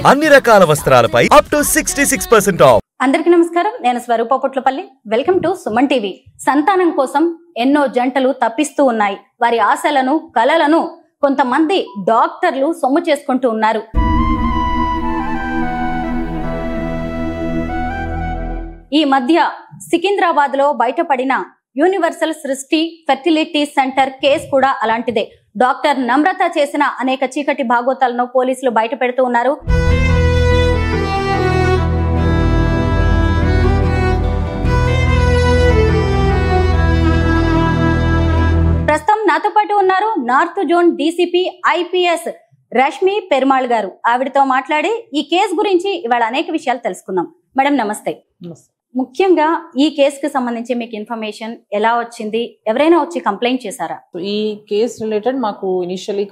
అన్ని రకాల వస్త్రాలపై up to 66% of. అందరికీ నమస్కారం. నేను Swaroopa Putlapalli. Welcome to Suman TV. సంతానం కోసం ఎన్నో జంటలు తప్పిస్తూ ఉన్నాయి. వారి ఆశలను, కలలను కొంతమంది డాక్టర్లు సొమ్ము చేసుకుంటూ ఉన్నారు. ఈ మధ్య సికింద్రాబాద్ లో బయటపడిన యూనివర్సల్ సృష్టి ఫెర్టిలిటీ సెంటర్ కేసు కూడా అలాంటిదే. డాక్టర్ నమ్రత చేసిన అనేక చీకటి భాగోతాలను పోలీసులు బయట పెడుతూ ఉన్నారు. ప్రస్తుతం నాతో పాటు ఉన్నారు north zone DCP IPS Rashmi Perumal గారు. ఆవిడతో మాట్లాడి ఈ కేసు గురించి ఇవాళ అనేక విషయాలు తెలుసుకుందాం. మేడం నమస్తే. ముఖ్యంగా ఈ కేసుకి సంబంధించి మీకు ఇన్ఫర్మేషన్ ఎలా వచ్చింది? ఎవరైనా వచ్చి కంప్లైంట్ చేశారా? ఈ కేసు రిలేటెడ్ మాకు ఇనిషియలీ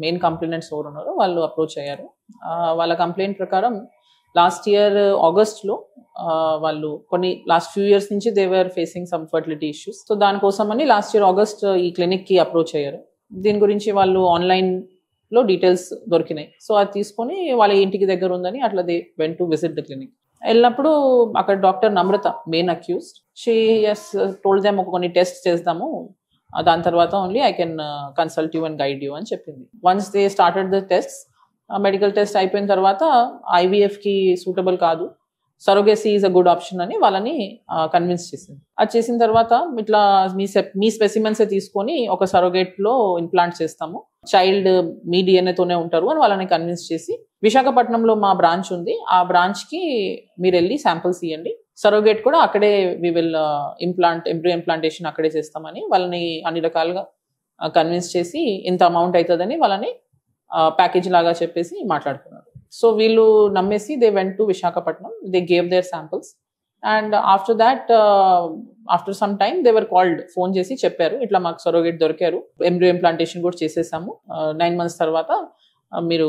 మెయిన్ కంప్లైనెంట్స్ ఎవరు ఉన్నారో వాళ్ళు అప్రోచ్ అయ్యారు. వాళ్ళ కంప్లైంట్ ప్రకారం లాస్ట్ ఇయర్ ఆగస్ట్లో వాళ్ళు లాస్ట్ ఫ్యూ ఇయర్స్ నుంచి they were facing some fertility issues. So దానికోసమని లాస్ట్ ఇయర్ ఆగస్ట్ ఈ క్లినిక్కి అప్రోచ్ అయ్యారు. దీని గురించి వాళ్ళు ఆన్లైన్లో డీటెయిల్స్ దొరికినాయి. సో అది తీసుకొని వాళ్ళ ఇంటికి దగ్గర ఉందని అట్లా they went to visit the clinic. వెళ్ళినప్పుడు అక్కడ doctor Namrata main accused, she has told them కొన్ని టెస్ట్ చేద్దాము, దాని తర్వాత only I can consult you and guide you అని చెప్పింది. Once they started the test, medical test అయిపోయిన తర్వాత ఐవీఎఫ్కి సూటబుల్ కాదు, surrogacy is a good option అని వాళ్ళని కన్విన్స్ చేసింది. అది చేసిన తర్వాత ఇట్లా మీ స్పెసిమెన్సే తీసుకొని ఒక సరోగేట్లో ఇంప్లాంట్ చేస్తాము, చైల్డ్ మీ డిఎన్ఏతోనే ఉంటారు అని వాళ్ళని కన్విన్స్ చేసి, విశాఖపట్నంలో మా బ్రాంచ్ ఉంది, ఆ బ్రాంచ్కి మీరు వెళ్ళి శాంపిల్స్ ఇవ్వండి, సరోగేట్ కూడా అక్కడే వి విల్ ఎంబ్రియో ఇంప్లాంటేషన్ అక్కడే చేస్తామని వాళ్ళని అన్ని రకాలుగా కన్విన్స్ చేసి ఇంత అమౌంట్ అవుతుందని వాళ్ళని ప్యాకేజ్ లాగా చెప్పేసి మాట్లాడుకున్నారు. సో వీళ్ళు నమ్మేసి they went to Visakhapatnam, they gave their samples and after that after some time they were called, phone చేసి చెప్పారు ఇట్లా మాకు సరోగేట్ దొరికారు, ఎంబ్రియో ఇంప్లాంటేషన్ కూడా చేసేసాము, 9 months తర్వాత మీరు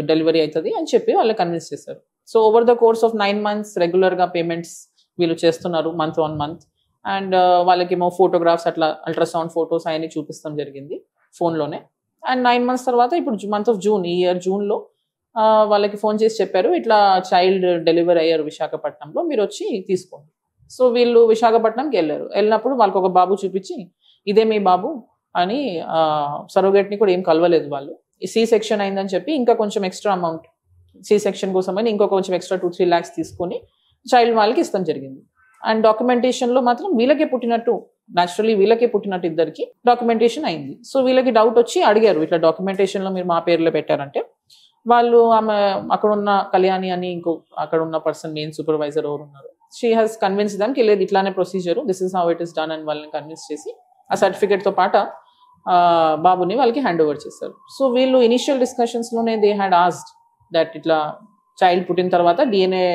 డెలివరీ అవుతుంది అని చెప్పి వాళ్ళు కన్విన్స్ చేశారు. So over the course of 9 months రెగ్యులర్గా పేమెంట్స్ వీళ్ళు చేస్తున్నారు మంత్ ఆన్ మంత్. అండ్ వాళ్ళకేమో ఫోటోగ్రాఫ్స్ అట్లా అల్ట్రాసౌండ్ ఫొటోస్ అవన్నీ చూపిస్తాం జరిగింది ఫోన్లోనే. అండ్ 9 months తర్వాత ఇప్పుడు మంత్ ఆఫ్ జూన్, ఈ ఇయర్ జూన్లో వాళ్ళకి ఫోన్ చేసి చెప్పారు ఇట్లా చైల్డ్ డెలివరీ అయ్యారు విశాఖపట్నంలో, మీరు వచ్చి తీసుకోండి. సో వీళ్ళు విశాఖపట్నంకి వెళ్ళారు. వెళ్ళినప్పుడు వాళ్ళకి ఒక బాబు చూపించి ఇదే మీ బాబు అని, సరోగేట్ని కూడా ఏం కలవలేదు వాళ్ళు, సి సెక్షన్ అయిందని చెప్పి ఇంకా కొంచెం ఎక్స్ట్రా అమౌంట్ సి సెక్షన్ కోసం అని ఇంకో కొంచెం ఎక్స్ట్రా 2-3 lakhs తీసుకొని చైల్డ్ వాళ్ళకి ఇస్తాం జరిగింది. అండ్ డాక్యుమెంటేషన్లో మాత్రం వీళ్ళకే పుట్టినట్టు, న్యాచురలీ వీళ్ళకే పుట్టినట్టు ఇద్దరికి డాక్యుమెంటేషన్ అయింది. సో వీళ్ళకి డౌట్ వచ్చి అడిగారు ఇట్లా డాక్యుమెంటేషన్లో మీరు మా పేర్లో పెట్టారంటే, వాళ్ళు ఆమె అక్కడ ఉన్న కళ్యాణి అని ఇంకో అక్కడ ఉన్న పర్సన్ మెయిన్ సూపర్వైజర్ ఎవరు ఉన్నారు, షీ హాస్ కన్విన్స్ దమ్ కి లేదు ఇట్లానే procedure, this is how it is done అని వాళ్ళని కన్విన్స్ చేసి ఆ సర్టిఫికేట్తో పాటు బాబుని వాళ్ళకి హ్యాండ్ ఓవర్ చేశారు. సో వీళ్ళు ఇనిషియల్ డిస్కషన్స్లోనే దే హ్యాడ్ ఆస్డ్ దట్ ఇట్లా చైల్డ్ పుట్టిన తర్వాత డిఎన్ఏ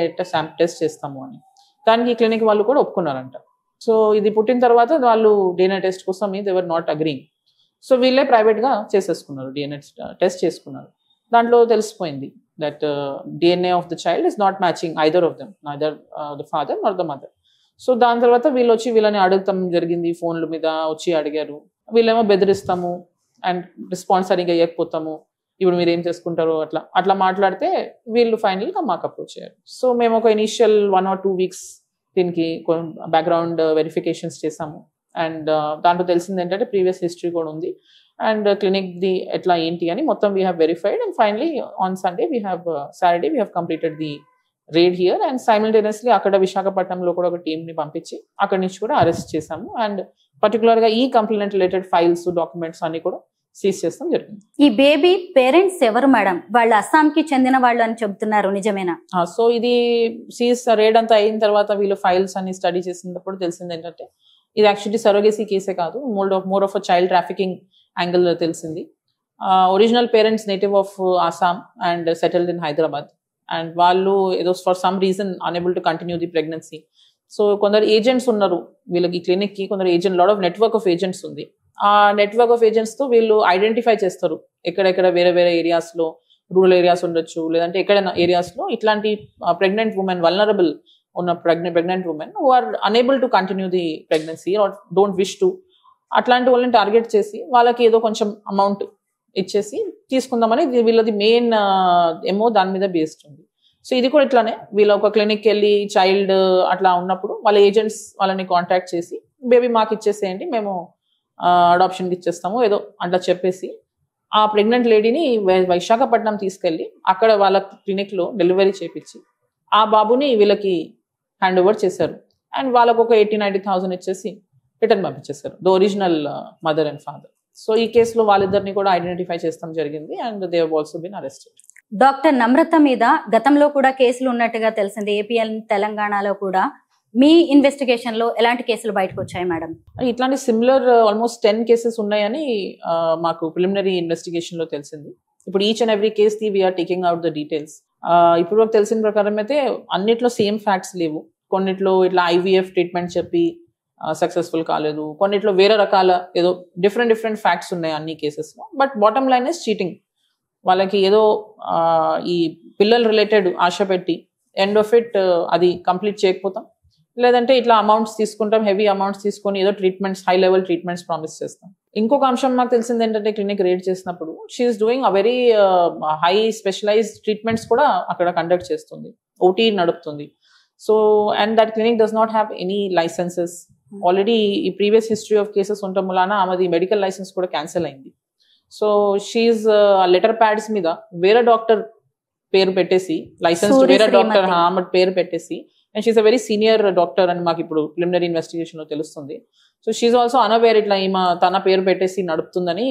టెస్ట్ చేస్తాము అని. దానికి ఈ క్లినిక్ వాళ్ళు కూడా ఒప్పుకున్నారంట. సో ఇది పుట్టిన తర్వాత వాళ్ళు డిఎన్ఏ టెస్ట్ కోసం they were not agreeing. So వీళ్ళే ప్రైవేట్గా చేసేసుకున్నారు, డిఎన్ఏ టెస్ట్ చేసుకున్నారు. దాంట్లో తెలిసిపోయింది that DNA of the child is not matching either of them, neither the father nor the mother. So దాని తర్వాత వీళ్ళు వచ్చి వీళ్ళని అడుగుతాం జరిగింది, ఫోన్ల మీద వచ్చి అడిగారు. వీళ్ళేమో బెదిరిస్తాము అండ్ రెస్పాన్స్ సరిగ్గా ఇవ్వకపోతాము, ఇప్పుడు మీరు ఏం చేసుకుంటారో అట్లా అట్లా మాట్లాడితే వీళ్ళు ఫైనల్గా మాకు అప్రోచ్ అయ్యారు. సో మేము ఒక ఇనిషియల్ 1 or 2 weeks దీనికి బ్యాక్గ్రౌండ్ వెరిఫికేషన్స్ చేసాము. అండ్ దాంట్లో తెలిసింది ఏంటంటే ప్రీవియస్ హిస్టరీ కూడా ఉంది అండ్ క్లినిక్ది ఎట్లా ఏంటి అని మొత్తం we have verified. And finally on Saturday we have completed the raid here and simultaneously అక్కడ విశాఖపట్నంలో కూడా ఒక టీంని పంపించి అక్కడి నుంచి కూడా అరెస్ట్ చేశాము. అండ్ పర్టికులర్గా ఈ కంప్లైంట్ రిలేటెడ్ ఫైల్స్, డాక్యుమెంట్స్ అన్ని కూడా సీజ్ చేస్తాం జరిగింది. ఈ బేబీ పేరెంట్స్ ఎవరు మేడం? వాళ్ళు అస్సాంకి చెందిన వాళ్ళు అని చెబుతున్నారు, నిజమేనా? సో ఇది సీజ్ రేడ్ అంతా అయిన తర్వాత వీళ్ళు ఫైల్స్ అన్ని స్టడీ చేసినప్పుడు తెలిసింది ఏంటంటే ఇది యాక్చువల్లీ సరోగేసీ కేసే కాదు, more of child trafficking angle తెలిసింది. Original parents native of Assam and settled in Hyderabad. And వాళ్ళు ఏదో for some reason unable to continue the pregnancy. So కొందరు ఏజెంట్స్ ఉన్నారు వీళ్ళకి క్లినిక్కి, కొందరు lot of network of agents ఉంది. ఆ నెట్వర్క్ ఆఫ్ ఏజెంట్స్తో వీళ్ళు ఐడెంటిఫై చేస్తారు ఎక్కడెక్కడ వేరే ఏరియాస్లో, రూరల్ ఏరియాస్ ఉండొచ్చు, లేదంటే ఎక్కడైనా ఏరియాస్లో ఇట్లాంటి ప్రెగ్నెంట్ ఉమెన్, వల్నరబుల్ ఉన్న pregnant women who are unable to continue the pregnancy or don't wish to, అట్లాంటి వాళ్ళని టార్గెట్ చేసి వాళ్ళకి ఏదో కొంచెం అమౌంట్ ఇచ్చేసి తీసుకుందామని వీళ్ళది మెయిన్ ఏమో దాని మీద బేస్డ్ ఉంది. సో ఇది కూడా ఇట్లానే వీళ్ళ ఒక క్లినిక్కి వెళ్ళి చైల్డ్ అట్లా ఉన్నప్పుడు వాళ్ళ ఏజెంట్స్ వాళ్ళని కాంటాక్ట్ చేసి బేబీ మాకు ఇచ్చేసేయండి, మేము అడాప్షన్కి ఇచ్చేస్తాము ఏదో అట్లా చెప్పేసి ఆ ప్రెగ్నెంట్ లేడీని విశాఖపట్నం తీసుకెళ్ళి అక్కడ వాళ్ళ క్లినిక్లో డెలివరీ చేపించి ఆ బాబుని వీళ్ళకి హ్యాండ్ ఓవర్ చేశారు. అండ్ వాళ్ళకు ఒక 80,000-90,000 ఇచ్చేసి రిటర్న్ పంపించేశారు, the original mother and father. So ఈ కేసులో వాళ్ళిద్దరిని కూడా ఐడెంటిఫై చేస్తాం జరిగింది and they have also been arrested. Doctor Namrata మీద గతంలో కూడా కేసులు ఉన్నట్టుగా తెలిసింది, ఏపీ అండ్ తెలంగాణలో కూడా. మీ ఇన్వెస్టిగేషన్ లో ఎలాంటి కేసులు బయటకు వచ్చాయి మేడం? ఇట్లాంటి సిమిలర్ ఆల్మోస్ట్ 10 కేసెస్ ఉన్నాయని మాకు ప్రిలిమినరీ ఇన్వెస్టిగేషన్ లో తెలిసింది. ఇప్పుడు each and every case the we're taking out the details. ఇప్పుడు మాకు తెలిసిన ప్రకారం అయితే అన్నిట్లో సేమ్ ఫ్యాక్ట్స్ లేవు. కొన్నిట్లో ఇట్లా IVF ట్రీట్మెంట్ చెప్పి సక్సెస్ఫుల్ కాలేదు, కొన్నిట్లో వేరే రకాల ఏదో డిఫరెంట్ ఫ్యాక్ట్స్ ఉన్నాయి అన్ని కేసెస్లో. But bottom line is cheating. వాళ్ళకి ఏదో ఈ పిల్లల రిలేటెడ్ ఆశ పెట్టి ఎండ్ ఆఫ్ ఇట్ అది కంప్లీట్ చేయకపోతాం, లేదంటే ఇట్లా అమౌంట్స్ తీసుకుంటాం, హెవీ అమౌంట్స్ తీసుకొని ఏదో treatments, high level treatments promise చేస్తాం. ఇంకొక అంశం మాకు తెలిసింది ఏంటంటే క్లినిక్ రేడ్ చేసినప్పుడు she's doing a very high specialised treatments కూడా అక్కడ కండక్ట్ చేస్తుంది, OT నడుపుతుంది. So and that clinic does not have any licences. Already ఈ ప్రీవియస్ హిస్టరీ ఆఫ్ కేసెస్ ఉండటం వలన ఆమెది మెడికల్ లైసెన్స్ కూడా క్యాన్సిల్ అయింది. సో షీఈస్ లెటర్ ప్యాడ్స్ మీద వేరే డాక్టర్ పేరు పెట్టేసి, లైసెన్స్ వేరే డాక్టర్ ఆమె పేరు పెట్టేసి, and she's a very senior doctor అని మాకు ఇప్పుడు ప్రిలిమినరీ ఇన్వెస్టిగేషన్ లో తెలుస్తుంది. సో షీఈస్ ఆల్సో అనవేర్ ఇట్లా ఈమె తన పేరు పెట్టేసి నడుపుతుందని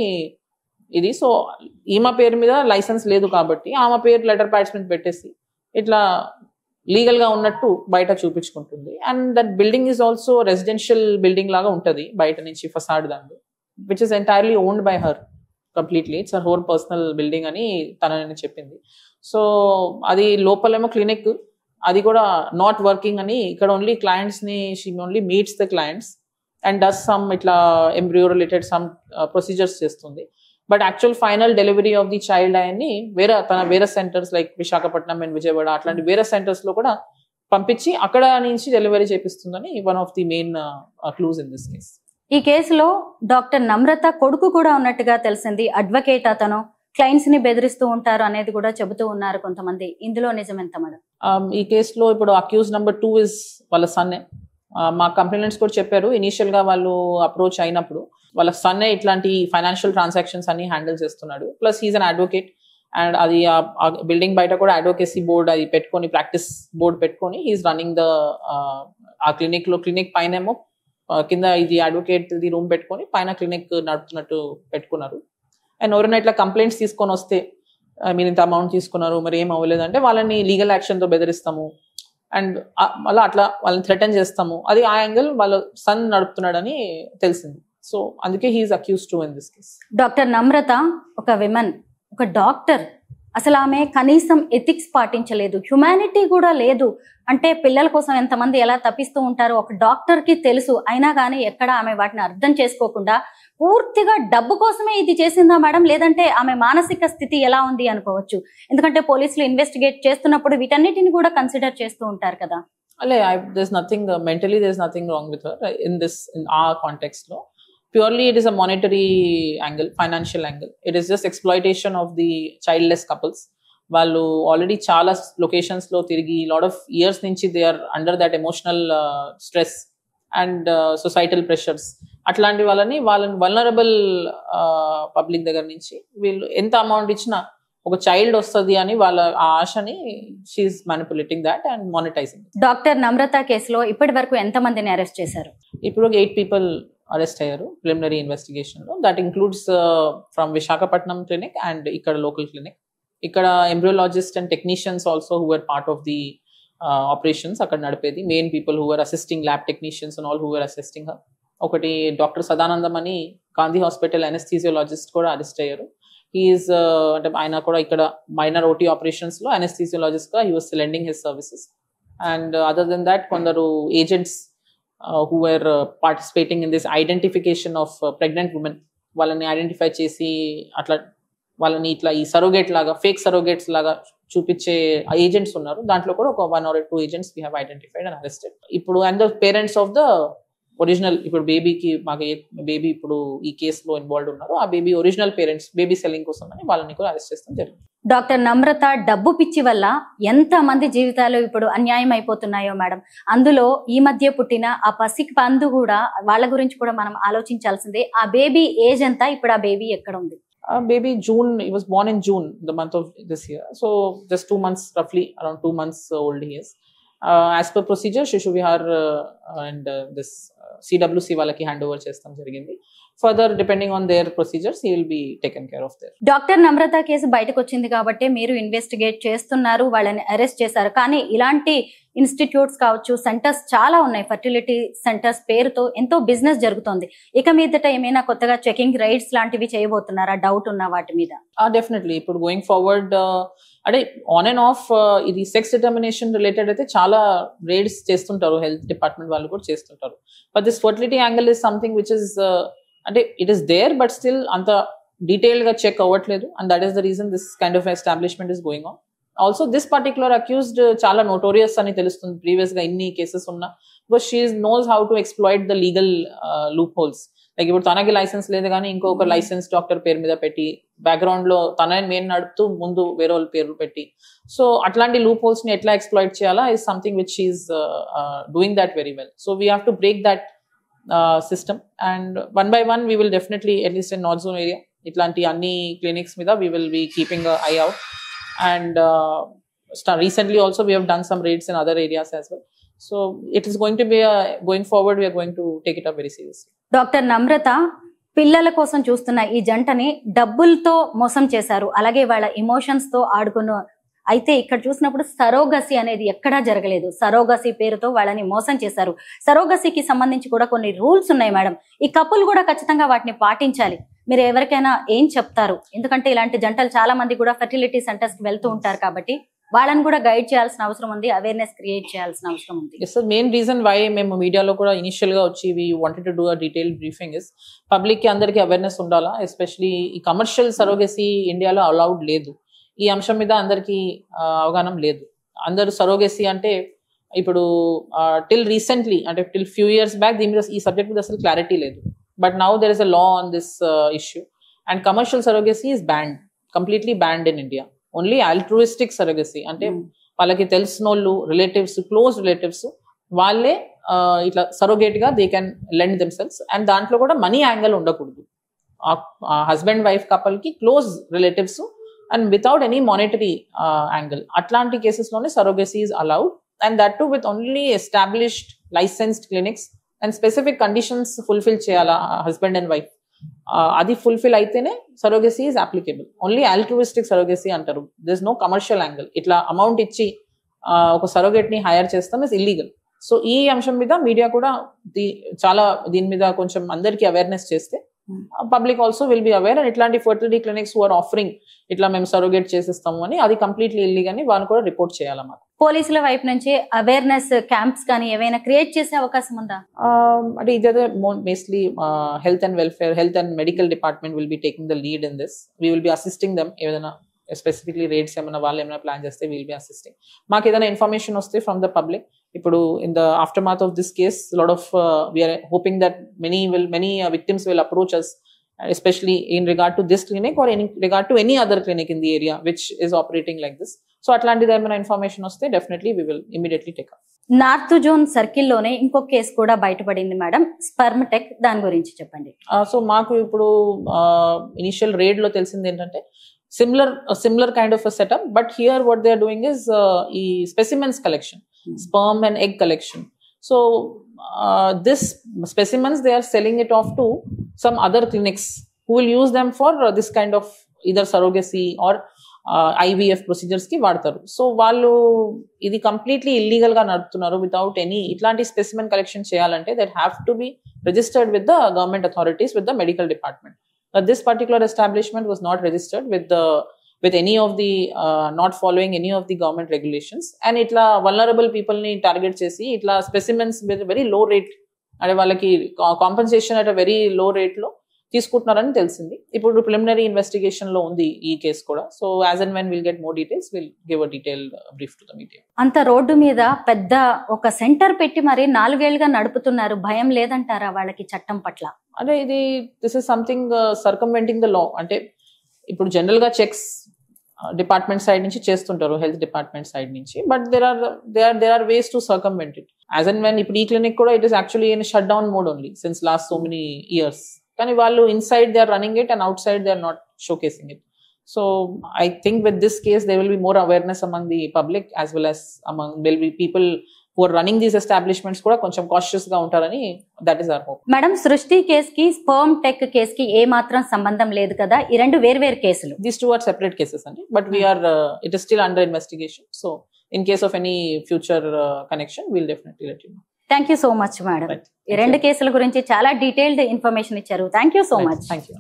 ఇది. సో ఈమె పేరు మీద లైసెన్స్ లేదు కాబట్టి ఆమె పేరు లెటర్ ప్యాడ్స్ మీద పెట్టేసి ఇట్లా లీగల్ గా ఉన్నట్టు బయట చూపించుకుంటుంది. And that building is also residential building లాగా ఉంటుంది బయట నుంచి ఫసాడ్ దాన్ని, which is entirely owned by her completely. It's her whole personal building అని తనని చెప్పింది. సో అది లోపలేమో క్లినిక్, అది కూడా నాట్ వర్కింగ్ అని, ఇక్కడ ఓన్లీ క్లయింట్స్ ని she only meets the clients and does some ఇట్లా ఎంబ్రియో రిలేటెడ్ సమ్ ప్రొసీజర్స్ చేస్తుంది. But actual final delivery of the child ఆయన్ని వేరే centres like Visakhapatnam and Vijayawada అట్లాంటి వేరే సెంటర్స్ లో కూడా పంపించి అక్కడ నుంచి డెలివరీ చేపిస్తుందని one of the main clues in this case. ఈ కేసులో డాక్టర్ నమ్రత కొడుకు కూడా ఉన్నట్టుగా తెలిసింది. అడ్వకేట్, అతను క్లయింట్స్ ని బెదిరిస్తూ ఉంటారు అనేది కూడా చెబుతూ ఉన్నారు కొంతమంది. ఇందులో నిజం ఎంత మేడం? ఈ కేసులో ఇప్పుడు అక్యూజ్ నెంబర్ 2 ఇస్ వాళ్ళ సన్నే. మా కంప్లైంట్స్ కూడా చెప్పారు, ఇనీషియల్ గా వాళ్ళు అప్రోచ్ అయినప్పుడు వాళ్ళ సన్నే ఇట్లాంటి ఫైనాన్షియల్ ట్రాన్సాక్షన్స్ అన్ని హ్యాండిల్ చేస్తున్నాడు. Plus he's an advocate and అది బిల్డింగ్ బయట కూడా అడ్వకేసీ బోర్డ్ అది పెట్టుకొని, ప్రాక్టీస్ బోర్డ్ పెట్టుకొని హీస్ రన్నింగ్ ద ఆ క్లినిక్ పైనేమో కింద ఇది అడ్వకేట్ ది రూమ్ పెట్టుకొని పైన క్లినిక్ నడుపుతున్నట్టు పెట్టుకున్నారు. అండ్ ఎవరైనా ఇట్లా కంప్లైంట్స్ తీసుకొని వస్తే మీరు ఇంత అమౌంట్ తీసుకున్నారు మరి ఏం అవ్వలేదంటే వాళ్ళని లీగల్ యాక్షన్తో బెదిరిస్తాము అండ్ మళ్ళీ అట్లా వాళ్ళని థ్రెటన్ చేస్తాము. అది ఆ యాంగిల్ వాళ్ళ సన్ నడుపుతున్నాడని తెలిసింది. సో అందుకే he's accused too in this case. Doctor Namrata ఒక విమెన్, ఒక డాక్టర్, అసలు ఆమె కనీసం ఎథిక్స్ పాటించలేదు, హ్యుమానిటీ కూడా లేదు. అంటే పిల్లల కోసం ఎంతమంది ఎలా తప్పిస్తూ ఉంటారో ఒక డాక్టర్ కి తెలుసు. అయినా కానీ ఎక్కడ ఆమె వాటిని అర్థం చేసుకోకుండా పూర్తిగా డబ్బు కోసమే ఇది చేసిందా మేడం, లేదంటే ఆమె మానసిక స్థితి ఎలా ఉంది అనుకోవచ్చు? ఎందుకంటే పోలీసులు ఇన్వెస్టిగేట్ చేస్తున్నప్పుడు వీటన్నిటిని కూడా కన్సిడర్ చేస్తూ ఉంటారు కదా. అలే there's nothing mentally there's nothing wrong with her in our context లో. Purely it is a monetary angle, financial angle. It is just exploitation of the childless couples. వాళ్ళు ఆల్రెడీ చాలా లొకేషన్స్ లో తిరిగి లాట్ ఆఫ్ ఇయర్స్ నుంచి they are under that emotional stress and societal pressures. అట్లాంటి వాళ్ళని vulnerable public దగ్గర నుంచి వీళ్ళు ఎంత అమౌంట్ ఇచ్చినా ఒక చైల్డ్ వస్తుంది అని వాళ్ళ ఆ ఆశని she's manipulating that and monetising. Doctor Namrata కేసులో ఇప్పటి వరకు ఎంత మందిని అరెస్ట్ చేశారు? ఇప్పుడు 8 people అరెస్ట్ అయ్యారు ప్రిలిమినరీ ఇన్వెస్టిగేషన్ లో. That includes from Visakhapatnam clinic and ఇక్కడ లోకల్ క్లినిక్. ఇక్కడ embryologist and technicians also who are part of the operations అక్కడ నడిపేది. Main people who are assisting, lab technicians and all who are assisting her. ఒకటి doctor Sadanandam అని Gandhi hospital అనెస్థీసియోలాజిస్ట్ కూడా arrest అయ్యారు. He's అంటే ఆయన కూడా ఇక్కడ మైనర్ OT ఆపరేషన్స్ లో అనెస్థీసియోలాజిస్ట్ గా he was lending his services. And other than that కొందరు agents who were participating in this identification of pregnant women, వాళ్ళని ఐడెంటిఫై చేసి అట్లా వాళ్ళని ఇట్లా ఈ సరోగేట్ లాగా, ఫేక్ సరోగేట్స్ లాగా చూపించే ఏజెంట్స్ ఉన్నారు. దాంట్లో కూడా ఒక 1 or 2 agents we have identified and arrested. ఇప్పుడు and the parents of the original ఇప్పుడు బేబీకి మాకు బేబీ ఇప్పుడు ఈ కేసులో ఇన్వాల్వ్ ఉన్నారు, ఆ baby original parents baby selling కోసం అని వాళ్ళని కూడా అరెస్ట్ చేస్తాం జరిగింది. డాక్టర్ నమ్రత డబ్బు పిచ్చి వల్ల ఎంత మంది జీవితాలు ఇప్పుడు అన్యాయం అయిపోతున్నాయో మేడం. అందులో ఈ మధ్య పుట్టిన ఆ పసికి పందు కూడా, వాళ్ళ గురించి కూడా మనం ఆలోచించాల్సిందే. ఆ బేబీ ఏజ్ ఎంత, ఇప్పుడు ఆ బేబీ ఎక్కడ ఉంది? Baby June, he was born in June, the month of this year. So just 2 months, roughly around 2 months old he is. As per procedure, Shishu Vihar and this CWC వాళ్ళకి hand over చేస్తాం జరిగింది. Further, depending on their procedures, he will be taken care of there. Doctor Namrata case బయటకు వచ్చింది కాబట్టి మీరు investigate చేస్తున్నారు, వాళ్ళని arrest చేశారు. కానీ ఇలాంటి ఇన్స్టిట్యూట్స్ కావచ్చు, సెంటర్స్ చాలా ఉన్నాయి. ఫర్టిలిటీ సెంటర్స్ పేరుతో ఎంతో బిజినెస్ జరుగుతోంది. ఇక మీదట ఏమైనా కొత్తగా చెకింగ్ రైడ్స్ లాంటివి చేయబోతున్నారా? డౌట్ ఉన్న వాటి మీద? డెఫినెట్లీ ఇప్పుడు గోయింగ్ ఫార్వర్డ్ అంటే ఆన్ అండ్ ఆఫ్ ఇది సెక్స్ డిటర్మినేషన్ రిలేటెడ్ అయితే చాలా రైడ్స్ చేస్తుంటారు, హెల్త్ డిపార్ట్మెంట్ వాళ్ళు కూడా చేస్తుంటారు. But this fertility angle is something which is అంటే it is there, but still అంత డీటెయిల్ గా చెక్ అవ్వట్లేదు. And that is the reason this kind of establishment is going on. Also this particular accused చాలా notorious అని తెలుస్తుంది, previous గా ఇన్ని cases ఉన్నా. Because she knows how to exploit the legal loop holes. Like ఇప్పుడు తనకి licence లేదు కానీ ఇంకొక లైసెన్స్ డాక్టర్ పేరు మీద పెట్టి, బ్యాక్గ్రౌండ్ లో తన మెయిన్ నడుపుతూ ముందు వేరే వాళ్ళ పేర్లు పెట్టి, సో అట్లాంటి లూప్ హోల్స్ ని ఎట్లా ఎక్స్ప్లాయిట్ చేయాలా is something which is doing that very well. So we have to break that system, and one by one we will definitely, at least in north zone area, itlanti anni clinics mida we will be keeping an eye out. And recently also we have done some raids in other areas as well. So it is going to be going forward, we are going to take it up very seriously. Doctor Namrata పిల్లల కోసం చూస్తున్న ఈ జంటని డబ్బులతో మోసం చేశారు, అలాగే వాళ్ళ emotions తో ఆడుకున్న. అయితే ఇక్కడ చూసినప్పుడు సరోగసి అనేది ఎక్కడా జరగలేదు. సరోగసి పేరుతో వాళ్ళని మోసం చేశారు. సరోగసికి సంబంధించి కూడా కొన్ని రూల్స్ ఉన్నాయి మేడం. ఈ కపుల్ కూడా ఖచ్చితంగా వాటిని పాటించాలి. మీరు ఎవరికైనా ఏం చెప్తారు? ఎందుకంటే ఇలాంటి జంటలు చాలా మంది కూడా ఫెర్టిలిటీ సెంటర్స్ కి వెళ్తూ ఉంటారు కాబట్టి వాళ్ళని కూడా గైడ్ చేయాల్సిన అవసరం ఉంది, అవేర్నెస్ క్రియేట్ చేయాల్సిన అవసరం ఉంది. Yes, sir. Main reason why మేము మీడియాలో కూడా ఇనిషియల్ గా వచ్చి we wanted to do a detailed briefing is public కి అందరికి అవేర్నెస్ ఉండాలా. ఎస్పెషలీ ఈ కమర్షియల్ సరోగసీ ఇండియాలో అలౌడ్ లేదు. ఈ అంశం మీద అందరికి అవగాహన లేదు. అందరు సరోగసీ అంటే ఇప్పుడు టిల్ రీసెంట్లీ అంటే టిల్ ఫ్యూ ఇయర్స్ బ్యాక్ దీని మీద ఈ సబ్జెక్ట్ మీద అసలు క్లారిటీ లేదు. But now there is a law on this issue and commercial surrogacy is band, completely band in India. Only altruistic surrogacy అంటే వాళ్ళకి తెలిసిన వాళ్ళు రిలేటివ్స్, క్లోజ్ రిలేటివ్స్ వాళ్ళే ఇట్లా సరోగేట్ గా they can lend themselves. And దాంట్లో కూడా మనీ యాంగిల్ ఉండకూడదు. హస్బెండ్ వైఫ్ కపుల్ కి close relatives and without any monetary angle. Atlantic cases lone surrogacy is allowed, and that too with only established licensed clinics and specific conditions fulfill cheyala husband and wife. Adi fulfill aitene surrogacy is applicable. Only altruistic surrogacy antaru. There is no commercial angle. Itla amount ichi oka surrogate ni hire chestam is illegal. So ee amsham mida media kuda chala din mida koncham andariki awareness cheste public also will be aware. And ఇట్లాంటి fertility clinics who are offering ఇట్లా మేము surrogate చేసేస్తాము అని అది completely illegal అని వాళ్ళు కూడా report చేయాలి. మాకు పోలీసుల వైపు నుంచి అవేర్నెస్ క్యాంప్స్ కానీ ఏమైనా క్రియేట్ చేసే అవకాశం ఉందా? అంటే ఇదే mostly health and welfare, health and medical department will be taking the lead in this. We will be assisting them. ఏదైనా స్పెసిఫిక్లీ రేట్స్ ఏమైనా వాళ్ళు ఏమైనా ప్లాన్ చేస్తే విల్ బి అసిస్టింగ్. మాకు ఏదైనా ఇన్ఫర్మేషన్ వస్తే ఫ్రమ్ ద పబ్లిక్, ఇప్పుడు in the aftermath of this case, a lot of we are hoping that many victims will approach us, especially in regard to this clinic or in regard to any other clinic in the area which is operating like this. So atlanti dayamana information vaste definitely we will immediately take up. North zone circle లోనే ఇంకొక case కూడా బయటపడింది madam, sperm tech. దాని గురించి చెప్పండి. So మాకు ఇప్పుడు initial raid లో తెలిసింది ఏంటంటే similar kind of a setup, but here what they are doing is specimens collection, sperm and egg collection. So this specimens they are selling it off to some other clinics who will use them for this kind of either surrogacy or IVF procedures ki vaadtaru. So వాళ్ళు ఇది completely illegal గా నడుపుతున్నారు without any ఇట్లాంటి specimen collection చేయాలంటే that have to be registered with the government authorities, with the medical department. This particular establishment was not registered with any of the not following any of the government regulations, and itla vulnerable people ni target chesi itla specimens with a very low rate ade valaki compensation at a very low rate lo తీసుకుంటున్నారని తెలిసింది. ఇప్పుడు preliminary investigation లో ఉంది ఈ case కూడా. So as and when will get more details will give a detailed brief to the media. అంత road మీద పెద్ద ఒక సెంటర్ పెట్టి మరి 4 ఏళ్లుగా నడుపుతున్నారు. భయం లేదంటారా వాళ్ళకి చట్టం పట్ల? అంటే this is something circumventing the law. అంటే ఇప్పుడు జనరల్ గా చెక్స్ డిపార్ట్మెంట్ సైడ్ నుంచి చేస్తుంటారు, హెల్త్ డిపార్ట్మెంట్ సైడ్ నుంచి. But there are ways to circumvent it. As and when ఇప్పుడు ఈ క్లినిక్ కూడా it is actually in shut down mode only since last so many years. కానీ వాళ్ళు inside they are running it and outside they are not showcasing it. So I think with this case there will be more awareness among the public as well as among will be people who are running these establishments కూడా కొంచెం cautious గా ఉంటారని that is our hope. Madam, సృష్టి case కి sperm tech case కి ఏ మాత్రం సంబంధం లేదు కదా, ఈ రెండు వేరు కేసులు. These two are separate cases అండి, but we are it is still under investigation. So in case of any future connection we'll definitely let you know. Thank you so much madam. Right. ఈ రెండు కేసుల గురించి చాలా detailed information ఇచ్చారు. Thank you so much. Thank you.